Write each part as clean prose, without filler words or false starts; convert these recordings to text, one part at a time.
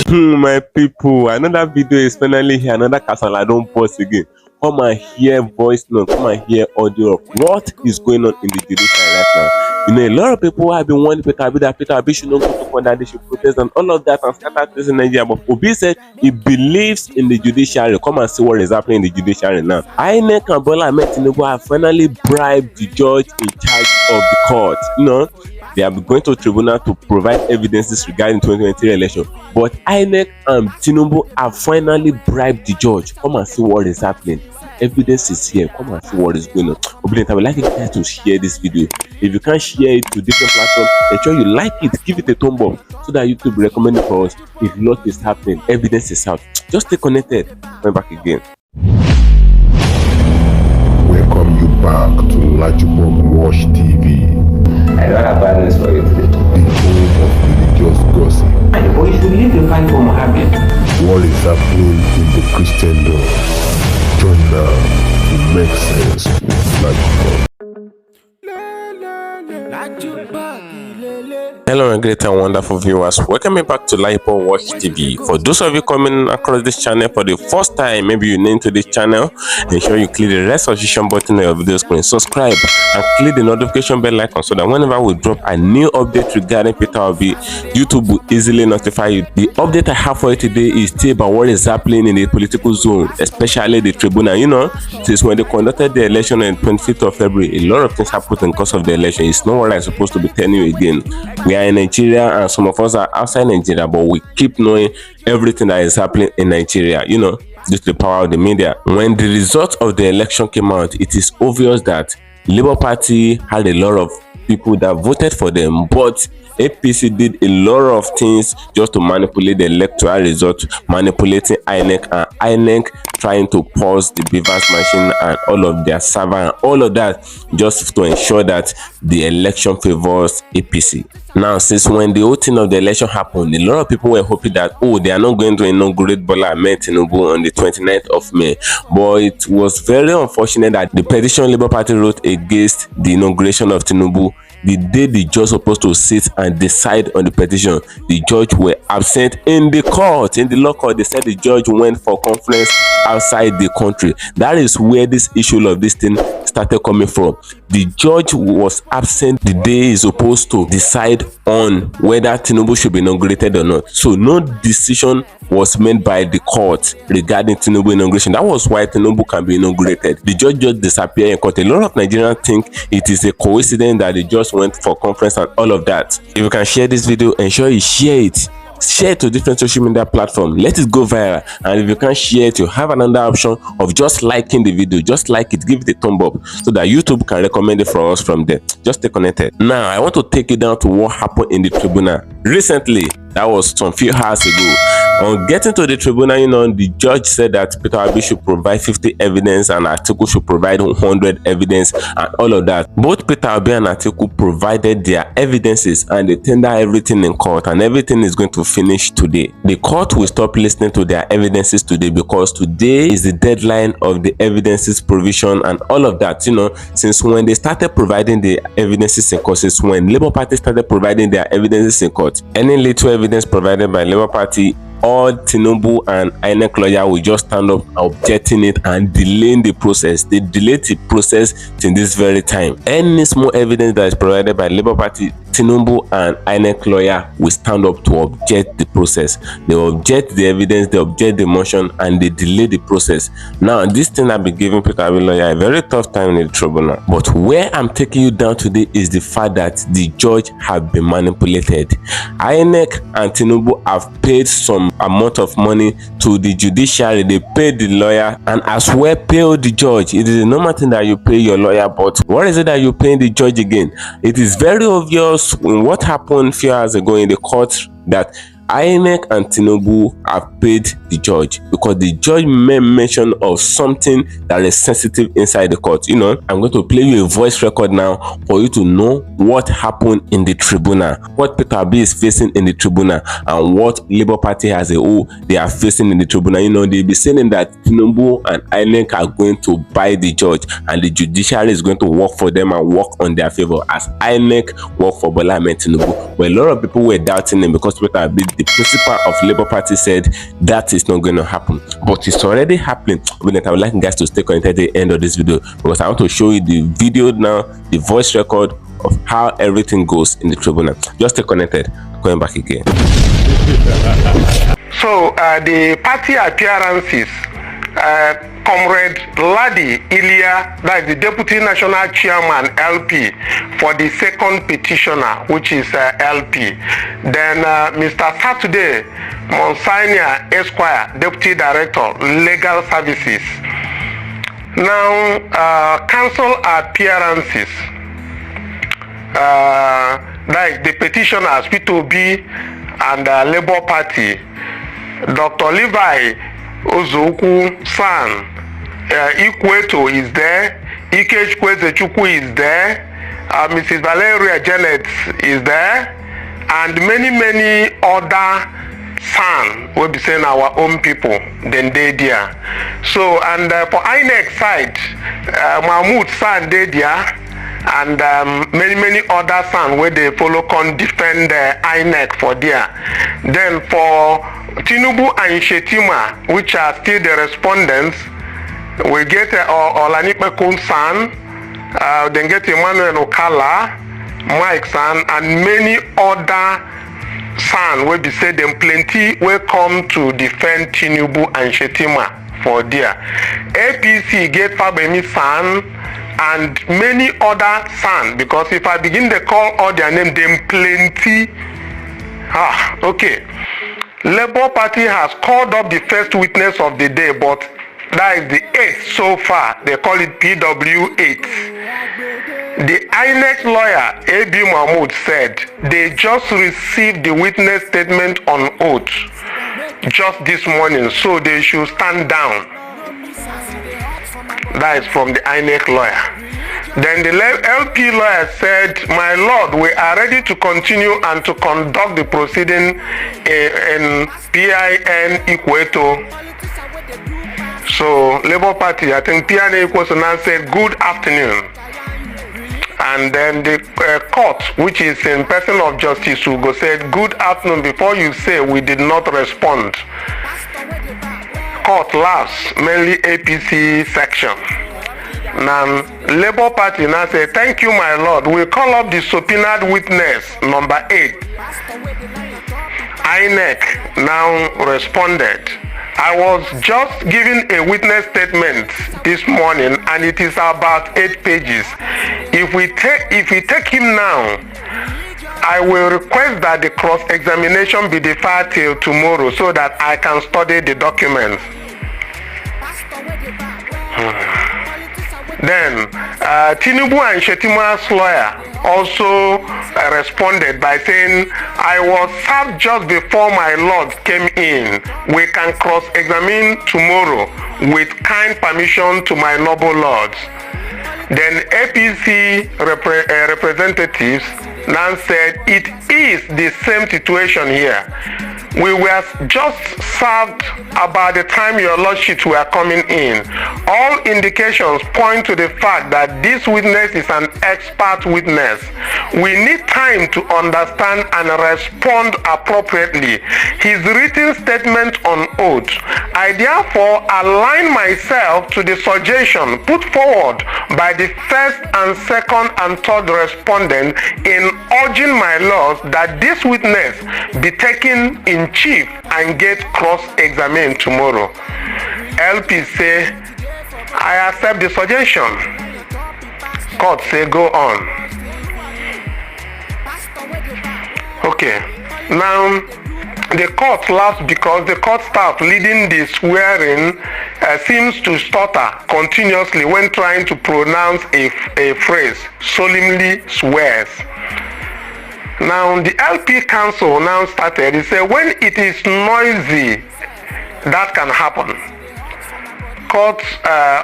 My people, another video is finally here. Another castle I don't post again. Come and hear voice note, come and hear audio of what is going on in the judiciary right now. You know, a lot of people have been wanting Peter Obi should not go to court, that they should protest and all of that and scatter things in Nigeria. But Obi said he believes in the judiciary. Come and see what is happening in the judiciary now. Inec and Bola Ahmed Tinubu have finally bribed the judge in charge of the court. You know, they are going to tribunal to provide evidences regarding 2023 election. But Inec and Tinubu have finally bribed the judge. Come and see what is happening. Evidence is here. Come and see what is going on. I would like you guys to share this video. If you can't share it to different platforms, ensure you like it, give it a thumb up so that YouTube recommend it for us. If lot is happening, evidence is out. Just stay connected. Come back again. Welcome you back to LAJUPOG TV. I don't have bad news for you today. The home of religious gossip. But you should leave the fight for Mohammed. What is happening in the Christendom? Join now to make sense with LAJUPOG. Hello and great and wonderful viewers, welcome back to LAJUPOG TV. For those of you coming across this channel for the first time, maybe you're new to this channel, ensure you click the red subscription button on your video screen, subscribe and click the notification bell icon so that whenever we drop a new update regarding Peter Obi, YouTube will easily notify you. The update I have for you today is still about what is happening in the political zone, especially the tribunal. You know, since when they conducted the election on 25th of February, a lot of things happened in the course of the election. It's not what I'm supposed to be telling you again. We are in Nigeria and some of us are outside Nigeria, but we keep knowing everything that is happening in Nigeria, you know, due to the power of the media. When the result of the election came out, it is obvious that Labour Party had a lot of people that voted for them, but APC did a lot of things just to manipulate the electoral result, manipulating Inec, and Inec trying to pause the Beavers machine and all of their server and all of that just to ensure that the election favors APC. Now, since when the whole thing of the election happened, a lot of people were hoping that, oh, they are not going to inaugurate Bola Ahmed Tinubu on the 29th of May. But it was very unfortunate that the petition Labour Party wrote against the inauguration of Tinubu, the day the judge was supposed to sit and decide on the petition, the judge were absent in the court. In the law court, they said the judge went for conference outside the country. That is where this issue of this thing started coming from. The judge was absent the day he's supposed to decide on whether Tinubu should be inaugurated or not. So no decision was made by the court regarding Tinubu inauguration. That was why Tinubu can be inaugurated. The judge just disappeared in court. A lot of Nigerians think it is a coincidence that the judge went for conference and all of that. If you can share this video, ensure you share it. Share it to different social media platforms. Let it go viral. And if you can't share it, you have another option of just liking the video. Just like it, give it a thumb up so that YouTube can recommend it for us from there. Just stay connected. Now, I want to take you down to what happened in the tribunal recently. That was some few hours ago. On getting to the tribunal, you know, the judge said that Peter Obi should provide 50 evidence and Atiku should provide 100 evidence and all of that. Both Peter Obi and Atiku provided their evidences and they tender everything in court, and everything is going to finish today. The court will stop listening to their evidences today because today is the deadline of the evidences provision and all of that. You know, since when they started providing the evidences in court, since when Labour Party started providing their evidences in court, any little evidence provided by Labour Party, all Tinubu and Inec lawyer will just stand up objecting it and delaying the process. They delayed the process till this very time. Any small evidence that is provided by Labour Party, Tinubu and Inec lawyer will stand up to object the process. They object the evidence, they object the motion, and they delay the process. Now, this thing I've been giving Peter Obi lawyer a very tough time in the tribunal. But where I'm taking you down today is the fact that the judge have been manipulated. Inec and Tinubu have paid some amount of money to the judiciary. They paid the lawyer and as well pay the judge. It is a normal thing that you pay your lawyer, but what is it that you paying the judge again? It is very obvious in what happened a few hours ago in the court that Inec and Tinubu have paid the judge because the judge made mention of something that is sensitive inside the court. You know, I'm going to play you a voice record now for you to know what happened in the tribunal, what Peter Obi is facing in the tribunal, and what Labour Party as a whole they are facing in the tribunal. You know, they'll be saying that Tinubu and Inec are going to buy the judge and the judiciary is going to work for them and work on their favor as Inec work for Bola Ahmed Tinubu. But a lot of people were doubting him because Peter Obi the principal of Labour Party said that is not going to happen, but it's already happening. But I would like you guys to stay connected at the end of this video, because I want to show you the video now, the voice record of how everything goes in the tribunal. Just stay connected. Going back again. So the party appearances, Comrade Ladi Ilya, that is the Deputy National Chairman, LP, for the second petitioner, which is LP. Then Mr. Saturday Monsignor Esquire, Deputy Director, Legal Services. Now, council appearances, like the petitioners, P2B and Labour Party, Dr. Levi Ozoku San, Ikweto is there, Ike Kwezechukwu is there, Mrs. Valeria Janet is there, and many other San will be saying our own people, then they there. So, and for Inec side, Mahmoud San they there, and many other San where they follow can defend Inec for there. Then for Tinubu and Shetima, which are still the respondents, we get Olanipe Kun San, then get Emmanuel Okala, Mike San, and many other San will be said them plenty will come to defend Tinubu and Shetima for there. APC get Fabemi San and many other San, because if I begin to call all their name, them plenty. Okay. Labour Party has called up the first witness of the day, but that is the 8th so far. They call it PW8. The INEC lawyer, A.B. Mahmoud, said they just received the witness statement on oath just this morning, so they should stand down. That is from the INEC lawyer. Then the LP lawyer said, "My lord, we are ready to continue and to conduct the proceeding in PIN Equator." So Labour Party, I think PIN Equator now said, "Good afternoon." And then the court, which is in person of Justice Ugo, said, "Good afternoon. Before you say we did not respond." Court laughs, mainly APC section. Now, Labour Party now say, "Thank you, my lord. We call up the subpoenaed witness, number 8. INEC now responded, "I was just giving a witness statement this morning, and it is about 8 pages. If we take him now, I will request that the cross-examination be deferred till tomorrow so that I can study the documents." Then Tinubu and Shetima's lawyer also responded by saying, "I was served just before my lord came in. We can cross-examine tomorrow with kind permission to my noble lords." Then APC representatives now said, "It is the same situation here. We were just served about the time your lordships were coming in. All indications point to the fact that this witness is an expert witness. We need time to understand and respond appropriately. His written statement on oath. I therefore align myself to the suggestion put forward by the first and second and third respondent in urging my lords that this witness be taken in chief and get cross-examined tomorrow." LP say, "I accept the suggestion." Court say, "Go on." Okay, now the court laughs because the court staff leading the swearing seems to stutter continuously when trying to pronounce a phrase, solemnly swears. Now the LP council now started, he said, "When it is noisy, that can happen." Court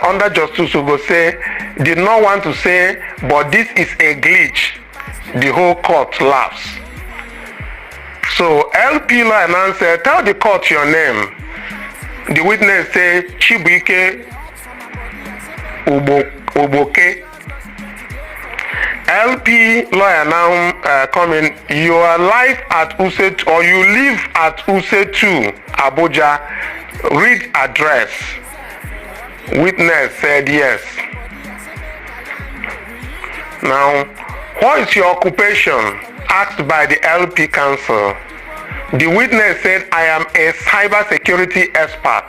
under Justice Ugo say, did not want to say, "But this is a glitch." The whole court laughs. So LP lawyer now said, "Tell the court your name." The witness say, "Chibuike Uboke." LP lawyer now coming. You are live at Use, or you live at Use 2, Abuja. Read address. Witness said yes. Now, what is your occupation? Asked by the LP counsel. The witness said, I am a cybersecurity expert.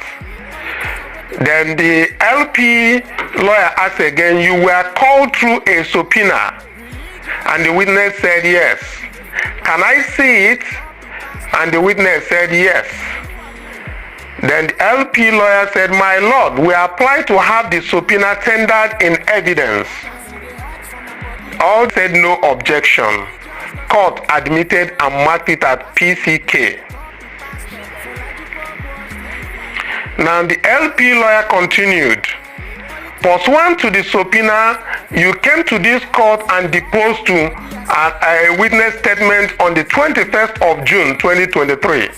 Then the LP lawyer asked again, you were called through a subpoena? And the witness said yes. Can I see it? And the witness said yes. Then the LP lawyer said, my lord, we apply to have the subpoena tendered in evidence. All said no objection. Court admitted and marked it at PCK. Now the LP lawyer continued. Pursuant to the subpoena, you came to this court and deposed to a witness statement on the 21st of June 2023.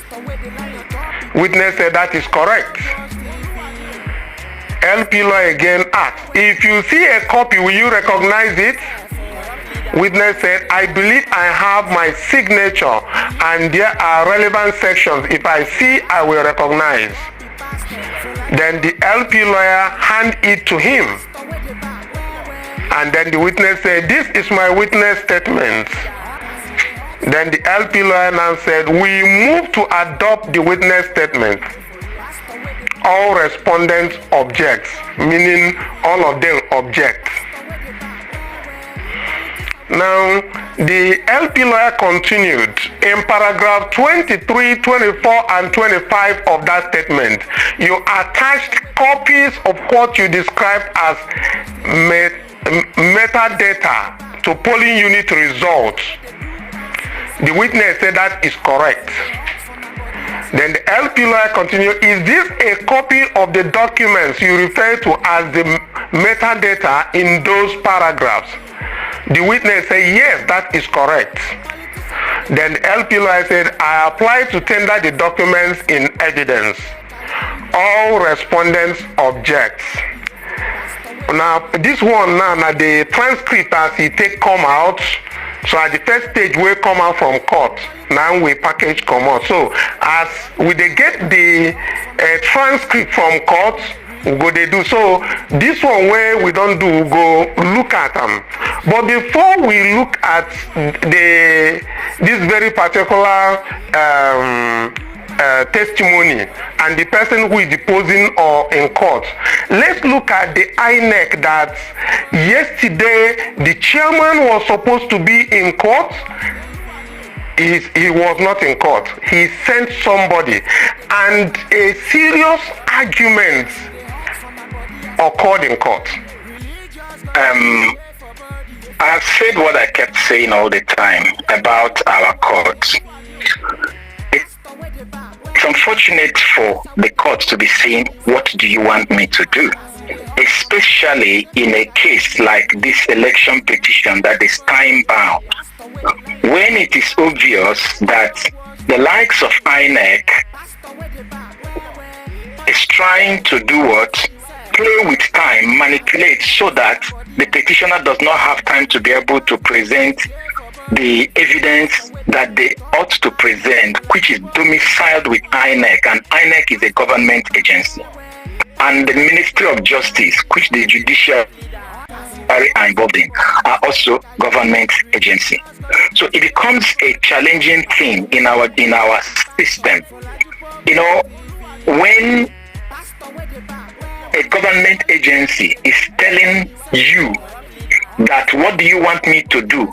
Witness said that is correct. LP lawyer again asked, if you see a copy, will you recognize it? Witness said, I believe I have my signature and there are relevant sections. If I see, I will recognize. Then the LP lawyer handed it to him. And then the witness said, this is my witness statement. Then the LP lawyer now said, we move to adopt the witness statement. All respondents object, meaning all of them object. Now, the LP lawyer continued. In paragraph 23, 24, and 25 of that statement, you attached copies of what you described as metadata to polling unit results. The witness said that is correct. Then the LP lawyer continued, is this a copy of the documents you refer to as the metadata in those paragraphs? The witness said, yes, that is correct. Then the LP lawyer said, I apply to tender the documents in evidence. All respondents object. Now, this one now the transcript as it take come out. So at the first stage, we come out from court. Now we package come out. So as we they get the transcript from court, we go they do. So this one where we don't do, we go look at them. But before we look at this very particular testimony and the person who is deposing or in court, let's look at the Inec that yesterday the chairman was supposed to be in court. He was not in court. He sent somebody, and a serious argument occurred in court. I've said what I kept saying all the time about our court. It's unfortunate for the court to be saying, what do you want me to do? Especially in a case like this election petition that is time bound. When it is obvious that the likes of Inec is trying to do what? Play with time, manipulate so that the petitioner does not have time to be able to present the evidence that they ought to present, which is domiciled with Inec, and Inec is a government agency. And the Ministry of Justice, which the judiciary are involved in, are also government agency. So it becomes a challenging thing in our system. You know, when a government agency is telling you that what do you want me to do,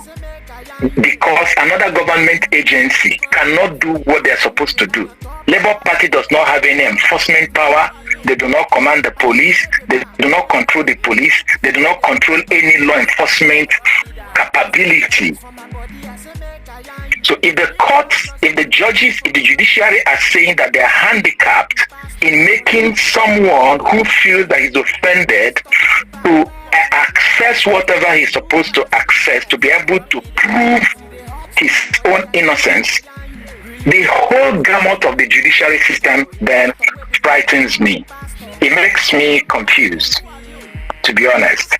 because another government agency cannot do what they're supposed to do. Labour Party does not have any enforcement power. They do not command the police. They do not control the police. They do not control any law enforcement capability. So if the courts, if the judges, if the judiciary are saying that they are handicapped in making someone who feels that he's offended to access whatever he's supposed to access, to be able to prove his own innocence, the whole gamut of the judiciary system then frightens me. It makes me confused, to be honest.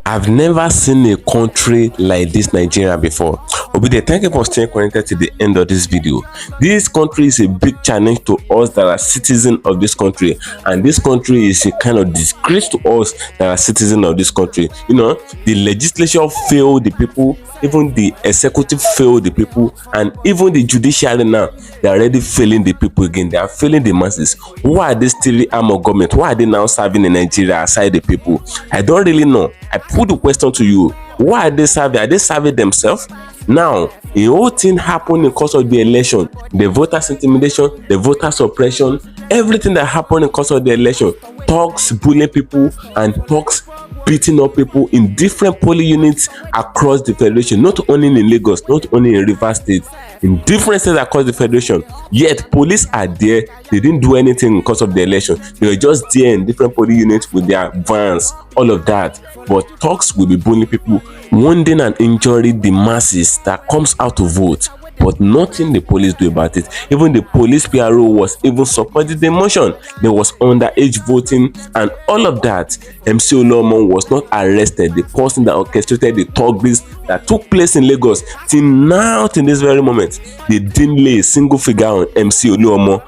I've never seen a country like this Nigeria before. Obide, thank you for staying connected to the end of this video. This country is a big challenge to us that are citizens of this country, and this country is a kind of disgrace to us that are citizens of this country. You know, the legislature failed the people, even the executive failed the people, and even the judiciary now, they are already failing the people again. They are failing the masses. Why are they still arm of government? Why are they now serving in Nigeria aside the people? I don't really know. I put the question to you. Why are they serving? Are they serving themselves? Now, a whole thing happened in course of the election. The voters intimidation, the voter suppression, everything that happened in course of the election. Talks bullying people and talks beating up people in different polling units across the federation, not only in Lagos, not only in Rivers State, in different states across the federation. Yet police are there. They didn't do anything in course of the election. They were just there in different polling units with their vans, all of that. But talks will be bullying people, wounding and injuring the masses that comes out to vote. But nothing the police do about it. Even the police PRO was even supporting the motion. There was underage voting and all of that. MC Oluomo was not arrested. The person that orchestrated the thuggeries that took place in Lagos, till now, till this very moment, they didn't lay a single figure on MC Oluomo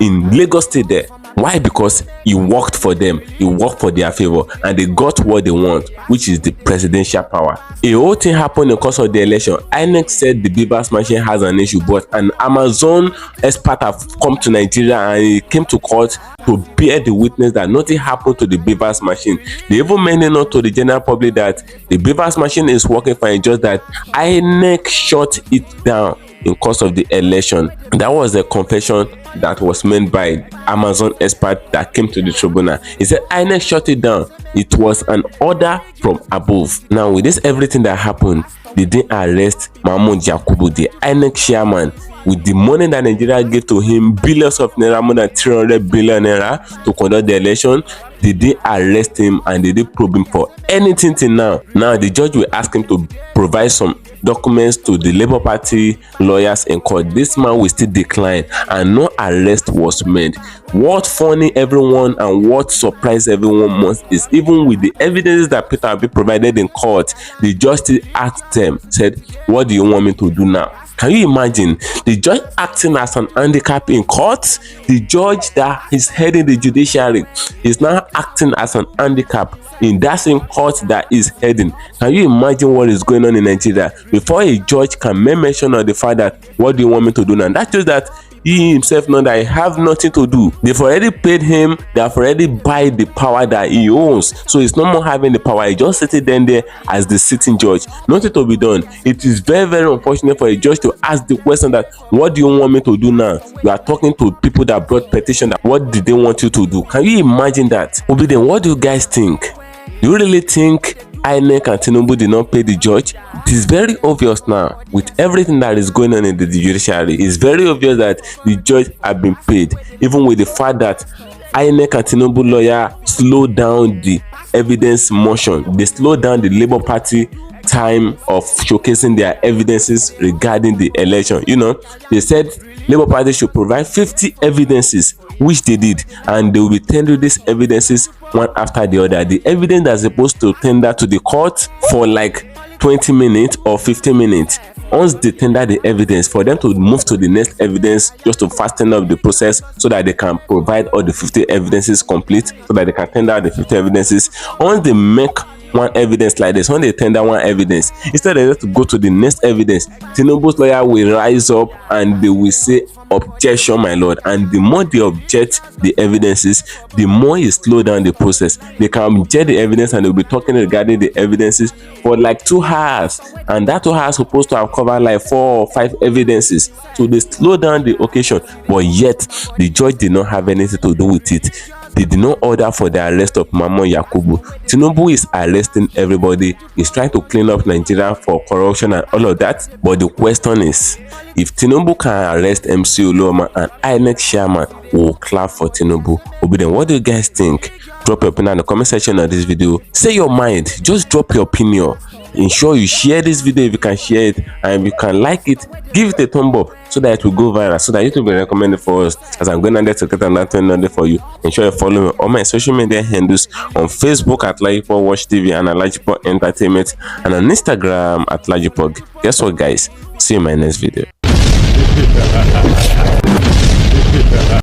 in Lagos State there. Why? Because he worked for them, he worked for their favor, and they got what they want, which is the presidential power. A whole thing happened in the course of the election. Inec said the Bivas machine has an issue, but an Amazon expert have come to Nigeria and he came to court to bear the witness that nothing happened to the Bivas machine. They even made it known to the general public that the Bivas machine is working fine, just that Inec shut it down in course of the election. That was a confession that was made by Amazon expert that came to the tribunal. He said INEC shut it down. It was an order from above. Now with this everything that happened, they didn't arrest Mahmoud Yakubu, the INEC chairman, with the money that Nigeria gave to him, billions of naira, more than 300 billion naira to conduct the election. They didn't arrest him and they didn't probe him for anything till now. Now the judge will ask him to provide some documents to the Labour Party lawyers in court. This man will still decline and no arrest was made. What funny everyone and what surprised everyone most is, even with the evidence that Peter Obi provided in court, the judge still asked them, said, "What do you want me to do now?" Can you imagine the judge acting as an handicap in court? The judge that is heading the judiciary is now acting as an handicap in that same court that is heading. Can you imagine what is going on in Nigeria? Before a judge can make mention of the fact that, "What do you want me to do now?" That shows that he himself knows that he have nothing to do. They've already paid him. They have already buy the power that he owns. So he's no more having the power. He just sitting there as the sitting judge. Nothing to be done. It is very, very unfortunate for a judge to ask the question that, "What do you want me to do now?" You are talking to people that brought petition. That what did they want you to do? Can you imagine that? Obiden, what do you guys think? Do you really think Inec and Tinubu did not pay the judge? It is very obvious now with everything that is going on in the judiciary. It's very obvious that the judge have been paid, even with the fact that Inec and Tinubu lawyer slowed down the evidence motion. They slowed down the Labour Party time of showcasing their evidences regarding the election. You know, they said Labour Party should provide 50 evidences, which they did, and they will be tendering these evidences one after the other. The evidence that's supposed to tender to the court for like 20 minutes or 15 minutes. Once they tender the evidence, for them to move to the next evidence, just to fasten up the process so that they can provide all the 50 evidences complete, so that they can tender the 50 evidences. Once they make one evidence like this, when they tender one evidence, instead of just to go to the next evidence, Tinubu's lawyer will rise up and they will say, "Objection, my lord." And the more they object the evidences, the more you slow down the process. They can object the evidence and they'll be talking regarding the evidences for like 2 hours, and that 2 hours supposed to have covered like 4 or 5 evidences. So they slow down the occasion, but yet the judge did not have anything to do with it. They did not order for the arrest of Mahmoud Yakubu. Tinubu is arresting everybody. He's trying to clean up Nigeria for corruption and all of that. But the question is, if Tinubu can arrest MC Oluomo and INEC chairman, will clap for Tinubu. Obiden, what do you guys think? Drop your opinion in the comment section of this video. Say your mind. Just drop your opinion. ensure you share this video if you can share it, and if you can like it, give it a thumb up so that it will go viral, so that it will be recommended for us as I'm going on there to get another thing for you. Ensure you follow me on my social media handles on Facebook at LAJUPOG Watch TV and at LAJUPOG Entertainment, and on Instagram at LAJUPOG. Guess what, guys? See you in my next video.